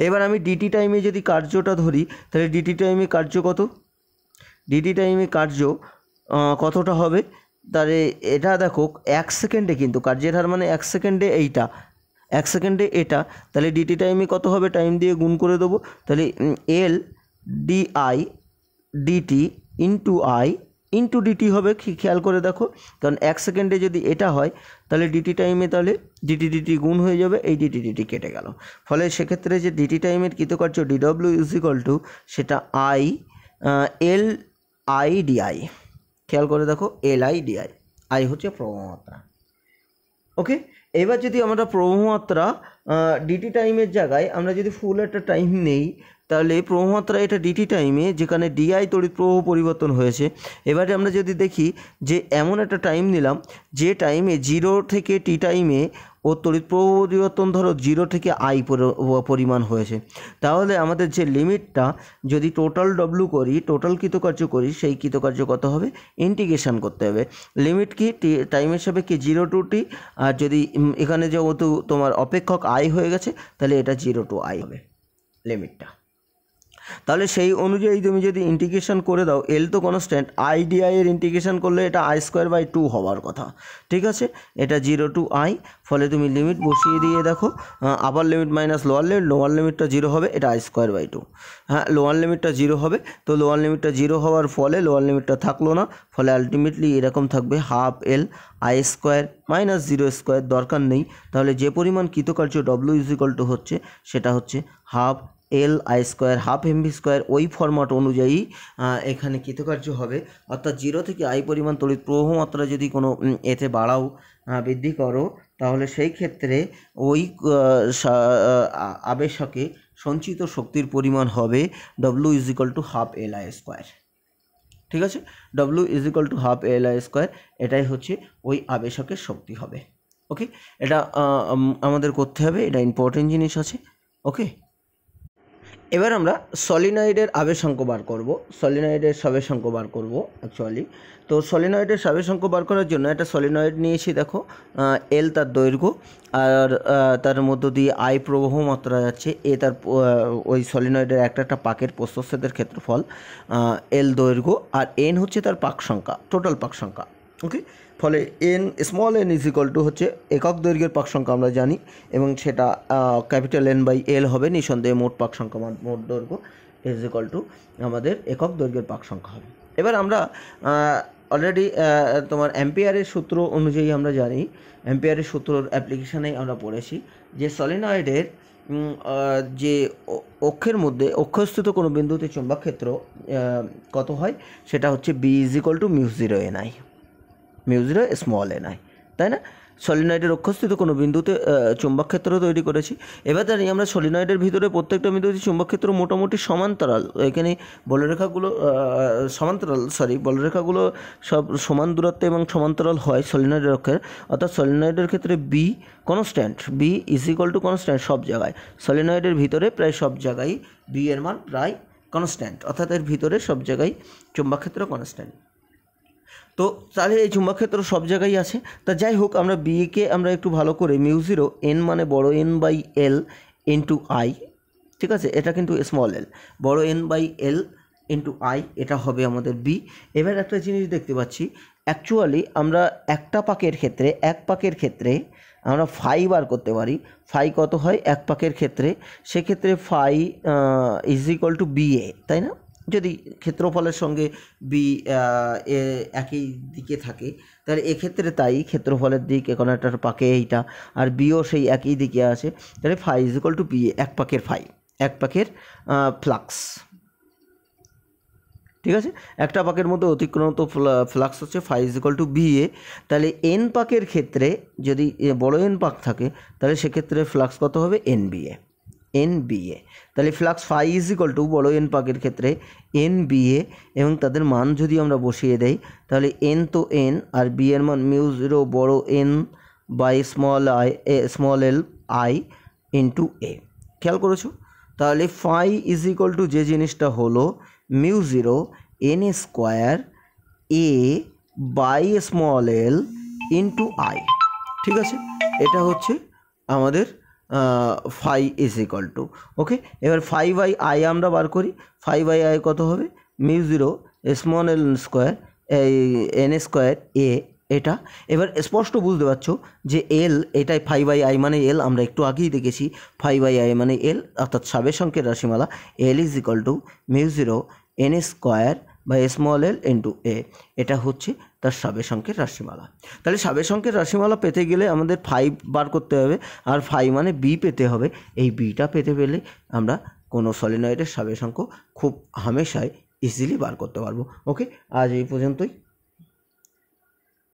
Speaker 1: এবার আমি ডিটি টাইমে যদি কার্যটা ধরি, তাহলে ডিটি টাইমে কার্য কত, ডিটি টাইমে কার্য কতটা হবে, তাহলে এটা দেখো 1 সেকেন্ডে, কিন্তু কার্যের হার মানে 1 সেকেন্ডে এইটা, 1 সেকেন্ডে এটা, তাহলে ডিটি টাইমে কত হবে, টাইম দিয়ে গুণ করে দেবো, তাহলে LDIDT into I into DT হবে, খেয়াল করে দেখো, কারণ 1 সেকেন্ডে যদি এটা হয় তাহলে ডিটি টাইমে তাহলে ডিটি গুণ হয়ে যাবে, এই ডিটি কেটে গেল, ফলে সেক্ষেত্রে যে ডিটি টাইমের কৃতকার্য DW সেটা LIDI, খেয়াল করে দেখো LIDI, আই হচ্ছে প্রবাহমাত্রা। ওকে, এবার যদি আমরা প্রবাহমাত্রা ডিটি টাইমের জায়গায় আমরা যদি ফুল একটা টাইম নেই, তাহলে প্রবাহমাত্রা এটা ডিটি টাইমে, যেখানে ডিআই তড়িৎ প্রবাহ পরিবর্তন হয়েছে, এবারে আমরা যদি দেখি যে এমন একটা টাইম নিলাম যে টাইমে 0 থেকে টি টাইমে ও তড়িৎ প্রবাহ পরিবর্তন ধরো 0 থেকে আই পরিমাণ হয়েছে, তাহলে আমাদের যে লিমিটটা যদি টোটাল ডব্লু করি, টোটাল কৃতকার্য করি, সেই কৃতকার্য কত হবে, ইন্টিগ্রেশন করতে হবে, লিমিট কি টাইমের সাপেক্ষে 0 to t, আর যদি এখানে যেহেতু তোমার অপেক্ষক আই হয়ে গেছে তাহলে এটা 0 to i হবে লিমিটটা। তাহলে সেই অনুযায়ী তুমি যদি ইন্টিগ্রেশন করে দাও, এল তো কনস্ট্যান্ট, আইডিআই এর ইন্টিগ্রেশন করলে এটা I²/2 হওয়ার কথা, ঠিক আছে, এটা 0 to i, ফলে তুমি লিমিট বসিয়ে দিয়ে দেখো, আপার লিমিট মাইনাস লোয়ার লিমিটটা 0 হবে, এটা I²/2, হ্যাঁ লোয়ার লিমিটটা 0 হবে, তো লোয়ার লিমিটটা 0 হওয়ার ফলে লোয়ার লিমিটটা থাকলো না, ফলে আলটিমেটলি এরকম থাকবে ½ L I² - 0² দরকার নেই, তাহলে যে পরিমাণ কৃতকার্য W হচ্ছে সেটা হচ্ছে ½ L/I², ½ mv², ওই ফরম্যাট অনুযায়ী এখানে কৃতকার্য হবে, অর্থাৎ 0 থেকে আই পরিমাণ তড়িৎ প্রবাহ মাত্রা যদি কোনো এতে বাড়াও বৃদ্ধি করো, তাহলে সেই ক্ষেত্রে ওই আবেশকে সঞ্চিত শক্তির পরিমাণ হবে W ½ Li², ঠিক আছে, W ½ Li², এটাই হচ্ছে ওই আবেশকের শক্তি হবে। ওকে, এটা আমাদের করতে হবে, এটা ইম্পর্টেন্ট জিনিস আছে। ওকে, এবার আমরা সলিনয়েডের আবেশাঙ্ক বার করব, সলিনয়েডের সবেশাঙ্ক বার করব অ্যাকচুয়ালি। তো সলিনয়েডের সবেশাঙ্ক বার করার জন্য একটা সলিনয়েড নিয়েছি, দেখো এল তার দৈর্ঘ্য, আর তার মধ্য দিয়ে আই প্রবাহ মাত্রা যাচ্ছে, এ তার ওই সলিনয়েডের একটা পাকের প্রস্থচ্ছেদের ক্ষেত্রফল, এল দৈর্ঘ্য, আর এন হচ্ছে তার পাক সংখ্যা, টোটাল পাক সংখ্যা, ওকে, ফলে N small N is equal two হচ্ছে একক দৈর্ঘ্যের পাক সংখ্যা আমরা জানি, এবং সেটা ক্যাপিটাল এন বাই এল হবে, নিঃসন্দেহে মোট পাক সংখ্যা মোট দৈর্ঘ্য ইজ ইকুয়াল টু আমাদের একক দৈর্ঘ্যের পাক সংখ্যা হবে। এবার আমরা অলরেডি তোমার অ্যাম্পিয়ারের সূত্র অনুযায়ী আমরা জানি, অ্যাম্পিয়ারের সূত্রর অ্যাপ্লিকেশানে আমরা পড়েছি যে সলিনয়েডের যে অক্ষের মধ্যে অক্ষস্থিত কোনো বিন্দুতে চুম্বক ক্ষেত্র কত হয়, সেটা হচ্ছে B is equal to mu zero N I, mu zero small N I, তাই না? সলিনয়েডের অক্ষস্থিত কোনো বিন্দুতে চুম্বক ক্ষেত্র তৈরি করেছি। এবার জানি আমরা সলিনয়েডের ভিতরে প্রত্যেকটা বিন্দুতে চুম্বক ক্ষেত্র মোটামুটি সমান্তরাল, এখানে বলরেখাগুলো সব সমান দূরত্বে এবং সমান্তরাল হয় সলিনয়েডের অক্ষের, অর্থাৎ সলিনয়েডের ক্ষেত্রে B constant, B is equal to constant সব জায়গায়, সলিনয়েডের ভিতরে প্রায় সব জায়গায় বি এর মান প্রায় কনস্ট্যান্ট, অর্থাৎ এর ভিতরে সব জায়গায় চুম্বক ক্ষেত্র কনস্ট্যান্ট। তো তাহলে এই চুম্বক ক্ষেত্র সব জায়গায় আছে। তা যাই হোক, আমরা বিকে আমরা একটু ভালো করে মিউ জিরো এন মানে বড় N by L into I, ঠিক আছে, এটা কিন্তু স্মল এল, বড় N by L into I, এটা হবে আমাদের বি। এবার একটা জিনিস দেখতে পাচ্ছি, অ্যাকচুয়ালি আমরা এক পাকের ক্ষেত্রে আমরা ফাই বার করতে পারি। ফাই কত হয় এক পাকের ক্ষেত্রে? সেক্ষেত্রে phi is equal to B A, তাই না? যদি ক্ষেত্রফলের সঙ্গে বি একই দিকে থাকে, তাহলে এক্ষেত্রে তাই ক্ষেত্রফলের দিক এখন একটা পাকে এইটা, আর বিও সেই একই দিকে আছে, তাহলে phi is equal to B A, এক পাকের ফাই, এক পাকের ফ্লাক্স, ঠিক আছে? একটা পাকের মধ্যে অতিক্রান্ত ফ্লাক্স হচ্ছে phi is equal to B A. তাহলে এন পাকের ক্ষেত্রে যদি বড় এন পাক থাকে, তাহলে সেক্ষেত্রে ফ্লাক্স কত হবে? N B A, N B A. তাহলে flux phi is equal to বড় এন পাকের ক্ষেত্রে এন বি এ, এবং তাদের মান যদি আমরা বসিয়ে দেই, তাহলে এন তো এন, আর বি এর মান মিউ জিরো বড় N by small L I into A. খেয়াল করেছো? তাহলে ফাই ইজ ইকুয়াল টু যে জিনিসটা হলো mu zero N square A by small L into I, ঠিক আছে? এটা হচ্ছে আমাদের phi is equal to, okay. এবার ফাই বাই আই আমরা বার করি, ফাই বাই আই কত হবে? Mu zero small L square N square A, এটা। এবার স্পষ্ট বুঝতে পারছো যে এল, এটাই ফাই বাই আই মানে এল, আমরা একটু আগেই দেখেছি ফাই বাই আই মানে এল, অর্থাৎ সাবেশাঙ্কের রাশিমালা এল is equal to mu zero N square বা স্মল এল ইন্টু এ, এটা হচ্ছে তার সাবেশাঙ্কের রাশিমালা। তাহলে সাবেশাঙ্কের রাশিমালা পেতে গেলে আমাদের ফাই বার করতে হবে, আর ফাই মানে বি পেতে হবে। এই বিটা পেতে পেলে আমরা কোনো সলিনয়েডের সাবেশাঙ্ক খুব হামেশাই ইজিলি বার করতে পারবো। ওকে, আজ এই পর্যন্তই।